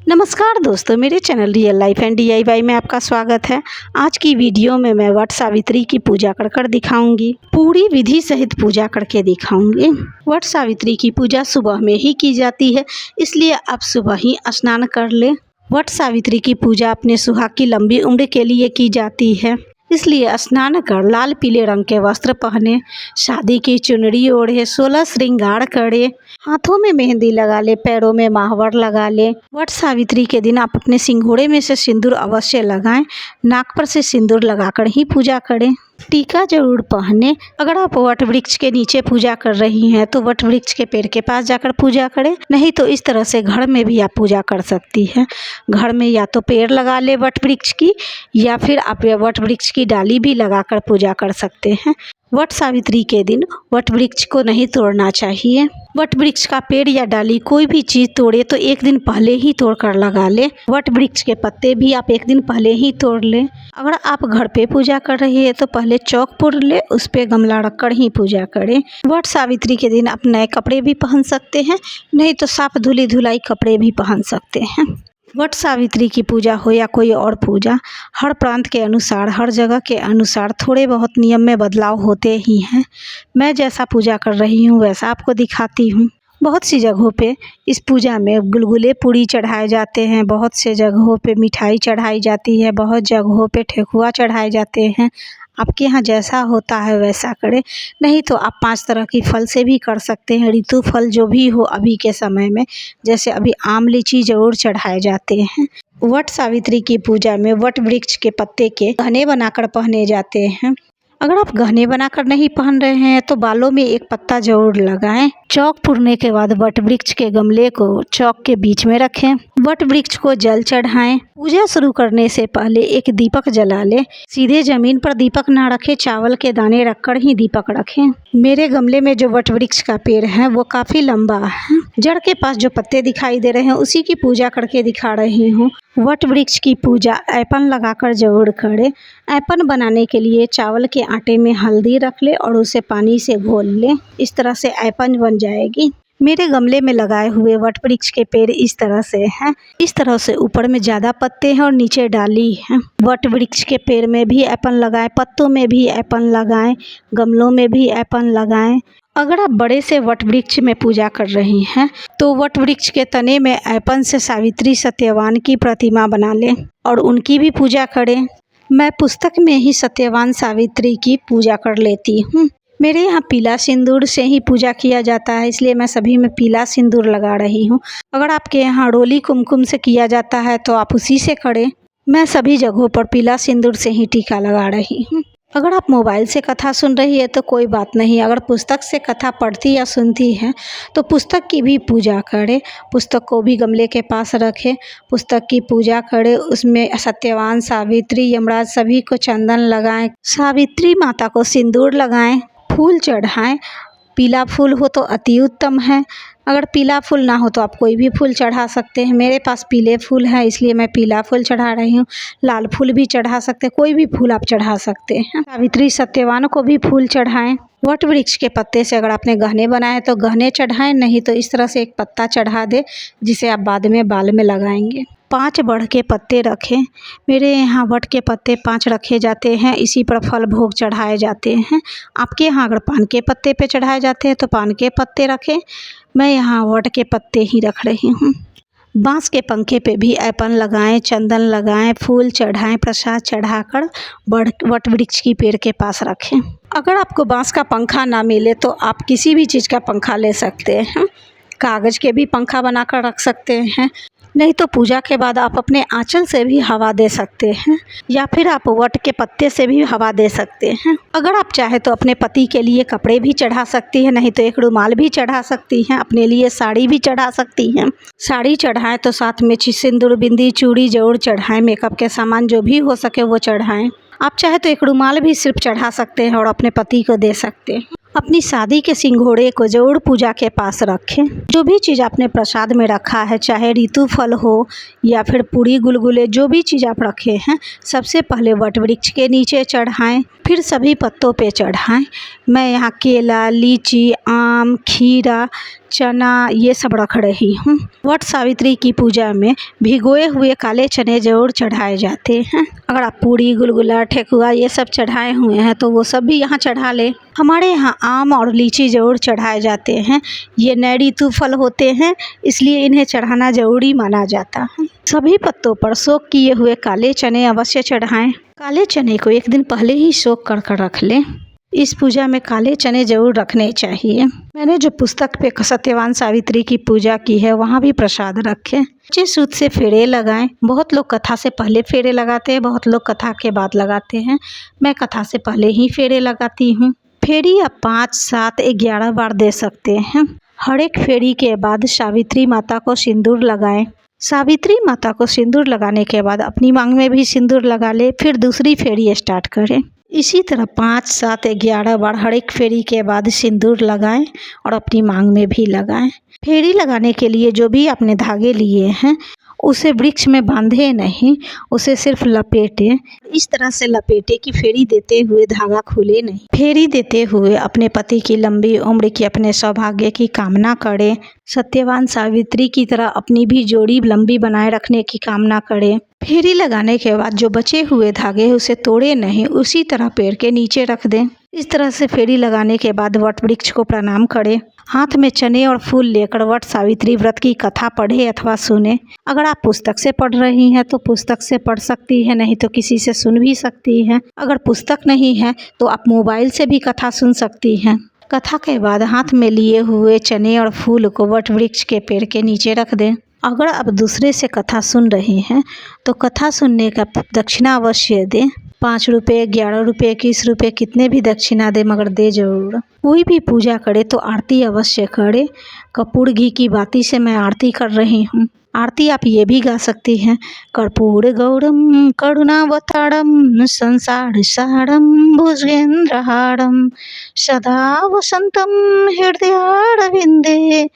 नमस्कार दोस्तों, मेरे channel real life and DIY में आपका स्वागत है। आज की वीडियो में मैं वट सावित्री की पूजा कर दिखाऊंगी। पूरी विधि सहित पूजा करके दिखाऊंगी। वट सावित्री की पूजा सुबह में ही की जाती है, इसलिए आप सुबह ही स्नान कर लें। वट सावित्री की पूजा अपने सुहाग की लंबी उम्र के लिए की जाती है, इसलिए स्नान कर लाल पीले रंग के वस्त्र पहने, शादी की चुनरी ओढ़े, 16 श्रृंगार करे, हाथों में मेहंदी लगा ले, पैरों में महावर लगा ले। वट सावित्री के दिन आप अपने सिंघोड़े में से सिंदूर अवश्य लगाएं। नाक पर से सिंदूर लगाकर ही पूजा करें। टीका जरूर पहने। अगर आप वट वृक्ष के नीचे पूजा कर रही हैं तो वट वृक्ष के पेड़ के पास जाकर पूजा करें, नहीं तो इस तरह से घर में भी आप पूजा कर सकती हैं। घर में या तो पेड़ लगा ले वट वृक्ष की, या फिर आप वट वृक्ष की डाली भी लगाकर पूजा कर सकते हैं। वट सावित्री के दिन वट वृक्ष को नहीं तोड़ना चाहिए। वट वृक्ष का पेड़ या डाली कोई भी चीज़ तोड़े तो एक दिन पहले ही तोड़कर लगा ले। वट वृक्ष के पत्ते भी आप एक दिन पहले ही तोड़ लें। अगर आप घर पे पूजा कर रही है तो पहले चौक पुर ले, उस पे गमला रखकर ही पूजा करें। वट सावित्री के दिन आप नए कपड़े भी पहन सकते हैं, नहीं तो साफ धुली धुलाई कपड़े भी पहन सकते हैं। वट सावित्री की पूजा हो या कोई और पूजा, हर प्रांत के अनुसार, हर जगह के अनुसार थोड़े बहुत नियम में बदलाव होते ही हैं। मैं जैसा पूजा कर रही हूँ वैसा आपको दिखाती हूँ। बहुत सी जगहों पे इस पूजा में गुलगुले पूड़ी चढ़ाए जाते हैं, बहुत से जगहों पे मिठाई चढ़ाई जाती है, बहुत जगहों पे ठेकुआ चढ़ाए जाते हैं। आपके यहाँ जैसा होता है वैसा करें, नहीं तो आप 5 तरह की फल से भी कर सकते हैं। ऋतु फल जो भी हो अभी के समय में, जैसे अभी आम लीची जरूर चढ़ाए जाते हैं। वट सावित्री की पूजा में वट वृक्ष के पत्ते के गहने बनाकर पहने जाते हैं। अगर आप गहने बनाकर नहीं पहन रहे हैं तो बालों में एक पत्ता जरूर लगाएं। चौक पुरने के बाद वट वृक्ष के गमले को चौक के बीच में रखें। वट वृक्ष को जल चढ़ाएं। पूजा शुरू करने से पहले एक दीपक जला लें। सीधे जमीन पर दीपक ना रखें, चावल के दाने रखकर ही दीपक रखें। मेरे गमले में जो वट वृक्ष का पेड़ है वो काफी लंबा है। जड़ के पास जो पत्ते दिखाई दे रहे हैं उसी की पूजा करके दिखा रही हूँ। वट वृक्ष की पूजा ऐपन लगाकर जरूर करें। ऐपन बनाने के लिए चावल के आटे में हल्दी रख ले और उसे पानी से घोल ले, इस तरह से ऐपन बन जाएगी। मेरे गमले में लगाए हुए वट वृक्ष के पेड़ इस तरह से हैं। इस तरह से ऊपर में ज़्यादा पत्ते हैं और नीचे डाली है। वट वृक्ष के पेड़ में भी ऐपन लगाएं, पत्तों में भी ऐपन लगाएं, गमलों में भी ऐपन लगाएं। अगर आप बड़े से वट वृक्ष में पूजा कर रही हैं तो वट वृक्ष के तने में ऐपन से सावित्री सत्यवान की प्रतिमा बना लें और उनकी भी पूजा करें। मैं पुस्तक में ही सत्यवान सावित्री की पूजा कर लेती हूँ। मेरे यहाँ पीला सिंदूर से ही पूजा किया जाता है, इसलिए मैं सभी में पीला सिंदूर लगा रही हूँ। अगर आपके यहाँ रोली कुमकुम से किया जाता है तो आप उसी से करें। मैं सभी जगहों पर पीला सिंदूर से ही टीका लगा रही हूँ। अगर आप मोबाइल से कथा सुन रही है तो कोई बात नहीं, अगर पुस्तक से कथा पढ़ती या सुनती हैं तो पुस्तक की भी पूजा करें। पुस्तक को भी गमले के पास रखें, पुस्तक की पूजा करें। उसमें सत्यवान, सावित्री, यमराज सभी को चंदन लगाएं। सावित्री माता को सिंदूर लगाएं, फूल चढ़ाएं। पीला फूल हो तो अति उत्तम है। अगर पीला फूल ना हो तो आप कोई भी फूल चढ़ा सकते हैं। मेरे पास पीले फूल है इसलिए मैं पीला फूल चढ़ा रही हूँ। लाल फूल भी चढ़ा सकते हैं, कोई भी फूल आप चढ़ा सकते हैं। सावित्री सत्यवान को भी फूल चढ़ाएं। वट वृक्ष के पत्ते से अगर आपने गहने बनाए तो गहने चढ़ाएं, नहीं तो इस तरह से एक पत्ता चढ़ा दे जिसे आप बाद में बाल में लगाएंगे। 5 बढ़ के पत्ते रखें। मेरे यहाँ वट के पत्ते 5 रखे जाते हैं, इसी पर फल भोग चढ़ाए जाते हैं। आपके यहाँ अगर पान के पत्ते पे चढ़ाए जाते हैं तो पान के पत्ते रखें। मैं यहाँ वट के पत्ते ही रख रही हूँ। बांस के पंखे पे भी ऐपन लगाएं, चंदन लगाएं, फूल चढ़ाएं, प्रसाद चढ़ाकर वट वृक्ष की पेड़ के पास रखें। अगर आपको बांस का पंखा ना मिले तो आप किसी भी चीज़ का पंखा ले सकते हैं। कागज़ के भी पंखा बनाकर रख सकते हैं, नहीं तो पूजा के बाद आप अपने आंचल से भी हवा दे सकते हैं, या फिर आप वट के पत्ते से भी हवा दे सकते हैं। अगर आप चाहे तो अपने पति के लिए कपड़े भी चढ़ा सकती हैं, नहीं तो एक रुमाल भी चढ़ा सकती हैं। अपने लिए साड़ी भी चढ़ा सकती हैं। साड़ी चढ़ाएं तो साथ में सिंदूर, बिंदी, चूड़ी जरूर चढ़ाएं। मेकअप के सामान जो भी हो सके वो चढ़ाएं। आप चाहे तो एक रुमाल भी सिर्फ चढ़ा सकते हैं और अपने पति को दे सकते हैं। अपनी शादी के सिंघोड़े को जरूर पूजा के पास रखें। जो भी चीज़ आपने प्रसाद में रखा है, चाहे ऋतु फल हो या फिर पूरी गुलगुले, जो भी चीज़ आप रखे हैं, सबसे पहले वट वृक्ष के नीचे चढ़ाएं, फिर सभी पत्तों पे चढ़ाएं। मैं यहाँ केला, लीची, आम, खीरा, चना ये सब रख रही हूँ। वट सावित्री की पूजा में भिगोए हुए काले चने जरूर चढ़ाए जाते हैं। अगर आप पूरी, गुलगुला, ठेकुआ ये सब चढ़ाए हुए हैं तो वो सब भी यहाँ चढ़ा लें। हमारे यहाँ आम और लीची जरूर चढ़ाए जाते हैं। ये नए ऋतु फल होते हैं, इसलिए इन्हें चढ़ाना जरूरी माना जाता है। सभी पत्तों पर सोख किए हुए काले चने अवश्य चढ़ाएं। काले चने को एक दिन पहले ही सोख कर रख लें। इस पूजा में काले चने जरूर रखने चाहिए। मैंने जो पुस्तक पे सत्यवान सावित्री की पूजा की है, वहाँ भी प्रसाद रखें। कच्चे सूत से फेरे लगाएं। बहुत लोग कथा से पहले फेरे लगाते हैं, बहुत लोग कथा के बाद लगाते हैं। मैं कथा से पहले ही फेरे लगाती हूँ। फेरी आप 5, 7, 11 बार दे सकते हैं। हर एक फेरी के बाद सावित्री माता को सिंदूर लगाएं। सावित्री माता को सिंदूर लगाने के बाद अपनी मांग में भी सिंदूर लगा ले, फिर दूसरी फेरी स्टार्ट करें। इसी तरह 5, 7, 11 बार हर एक फेरी के बाद सिंदूर लगाएं और अपनी मांग में भी लगाएं। फेरी लगाने के लिए जो भी आपने धागे लिए हैं उसे वृक्ष में बांधे नहीं, उसे सिर्फ लपेटें। इस तरह से लपेटे कि फेरी देते हुए धागा खुले नहीं। फेरी देते हुए अपने पति की लंबी उम्र की, अपने सौभाग्य की कामना करें। सत्यवान सावित्री की तरह अपनी भी जोड़ी लंबी बनाए रखने की कामना करें। फेरी लगाने के बाद जो बचे हुए धागे उसे तोड़े नहीं, उसी तरह पेड़ के नीचे रख दें। इस तरह से फेरी लगाने के बाद वट वृक्ष को प्रणाम करें। हाथ में चने और फूल लेकर वट सावित्री व्रत की कथा पढ़े अथवा सुने। अगर आप पुस्तक से पढ़ रही हैं तो पुस्तक से पढ़ सकती हैं, नहीं तो किसी से सुन भी सकती हैं। अगर पुस्तक नहीं है तो आप मोबाइल से भी कथा सुन सकती हैं। कथा के बाद हाथ में लिए हुए चने और फूल को वट वृक्ष के पेड़ के नीचे रख दें। अगर आप दूसरे से कथा सुन रहे हैं तो कथा सुनने का दक्षिणा अवश्य दें। 5 रुपये, 11 रुपये, 21 रुपये, कितने भी दक्षिणा दे, मगर दे जरूर। कोई भी पूजा करे तो आरती अवश्य करे। कपूर घी की बाती से मैं आरती कर रही हूँ। आरती आप ये भी गा सकती हैं। कर्पूर गौरम करुणावतारम संसार सारम भुजगेंद्रहारम सदा वसंतम हृदयारविंदे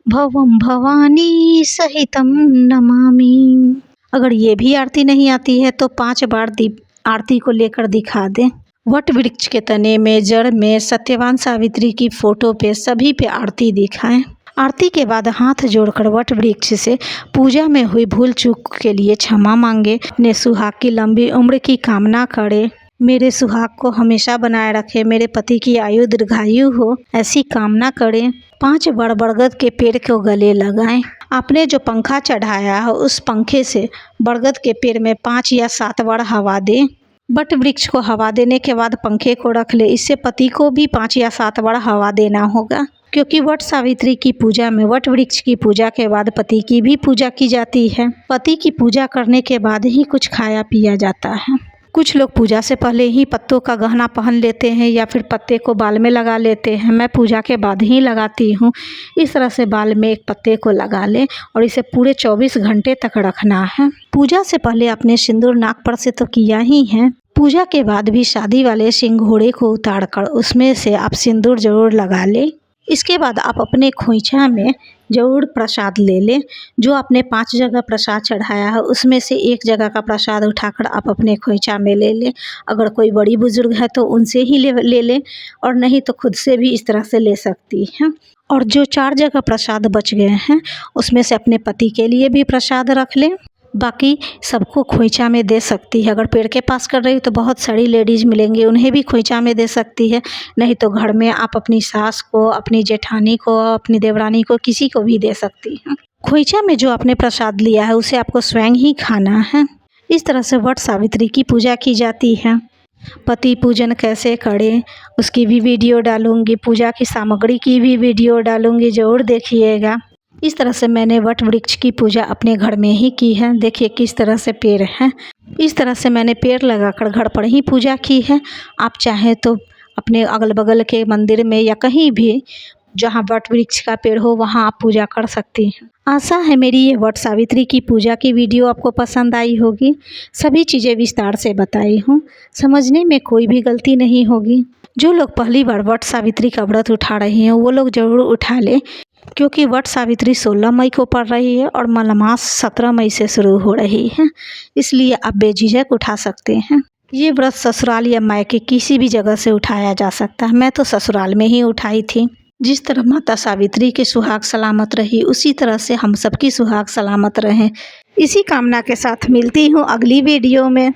भवम भवानी सहितम नमामि। अगर ये भी आरती नहीं आती है तो 5 बार दीप आरती को लेकर दिखा दें। वट वृक्ष के तने में, जड़ में सत्यवान सावित्री की फोटो पे, सभी पे आरती दिखाएं। आरती के बाद हाथ जोड़कर वट वृक्ष से पूजा में हुई भूल चूक के लिए क्षमा मांगे। अपने सुहाग की लंबी उम्र की कामना करें। मेरे सुहाग को हमेशा बनाए रखे, मेरे पति की आयु दीर्घायु हो, ऐसी कामना करें। 5 बार बरगद के पेड़ को गले लगाएं। आपने जो पंखा चढ़ाया है उस पंखे से बरगद के पेड़ में 5 या 7 बार हवा दें। वट वृक्ष को हवा देने के बाद पंखे को रख ले। इससे पति को भी 5 या 7 बार हवा देना होगा, क्योंकि वट सावित्री की पूजा में वट वृक्ष की पूजा के बाद पति की भी पूजा की जाती है। पति की पूजा करने के बाद ही कुछ खाया पिया जाता है। कुछ लोग पूजा से पहले ही पत्तों का गहना पहन लेते हैं या फिर पत्ते को बाल में लगा लेते हैं। मैं पूजा के बाद ही लगाती हूँ। इस तरह से बाल में एक पत्ते को लगा लें और इसे पूरे 24 घंटे तक रखना है। पूजा से पहले आपने सिंदूर नाक पर से तो किया ही है। पूजा के बाद भी शादी वाले सिंघोड़े को उतारकर उसमें से आप सिंदूर जरूर लगा लें। इसके बाद आप अपने खोइछा में जरूर प्रसाद ले लें। जो आपने 5 जगह प्रसाद चढ़ाया है उसमें से एक जगह का प्रसाद उठाकर आप अपने खोइछा में ले लें। अगर कोई बड़ी बुजुर्ग है तो उनसे ही ले लें, और नहीं तो खुद से भी इस तरह से ले सकती हैं। और जो 4 जगह प्रसाद बच गए हैं उसमें से अपने पति के लिए भी प्रसाद रख लें। बाकी सबको खोइछा में दे सकती है। अगर पेड़ के पास कर रही हो तो बहुत सारी लेडीज़ मिलेंगी, उन्हें भी खोइछा में दे सकती है। नहीं तो घर में आप अपनी सास को, अपनी जेठानी को, अपनी देवरानी को, किसी को भी दे सकती हैं। खोइछा में जो आपने प्रसाद लिया है उसे आपको स्वयं ही खाना है। इस तरह से वट सावित्री की पूजा की जाती है। पति पूजन कैसे करें उसकी भी वीडियो डालूंगी, पूजा की सामग्री की भी वीडियो डालूंगी, ज़रूर देखिएगा। इस तरह से मैंने वट वृक्ष की पूजा अपने घर में ही की है। देखिए किस तरह से पेड़ हैं। इस तरह से मैंने पेड़ लगाकर घर पर ही पूजा की है। आप चाहें तो अपने अगल बगल के मंदिर में या कहीं भी जहाँ वट वृक्ष का पेड़ हो वहाँ आप पूजा कर सकती हैं। आशा है मेरी ये वट सावित्री की पूजा की वीडियो आपको पसंद आई होगी। सभी चीज़ें विस्तार से बताई हूँ, समझने में कोई भी गलती नहीं होगी। जो लोग पहली बार वट सावित्री का व्रत उठा रही हैं वो लोग ज़रूर उठा लें, क्योंकि वट सावित्री 16 मई को पड़ रही है और मलमास 17 मई से शुरू हो रही है, इसलिए आप बेझिझक उठा सकते हैं। ये व्रत ससुराल या मायके किसी भी जगह से उठाया जा सकता है। मैं तो ससुराल में ही उठाई थी। जिस तरह माता सावित्री की सुहाग सलामत रही, उसी तरह से हम सबकी सुहाग सलामत रहें, इसी कामना के साथ मिलती हूँ अगली वीडियो में।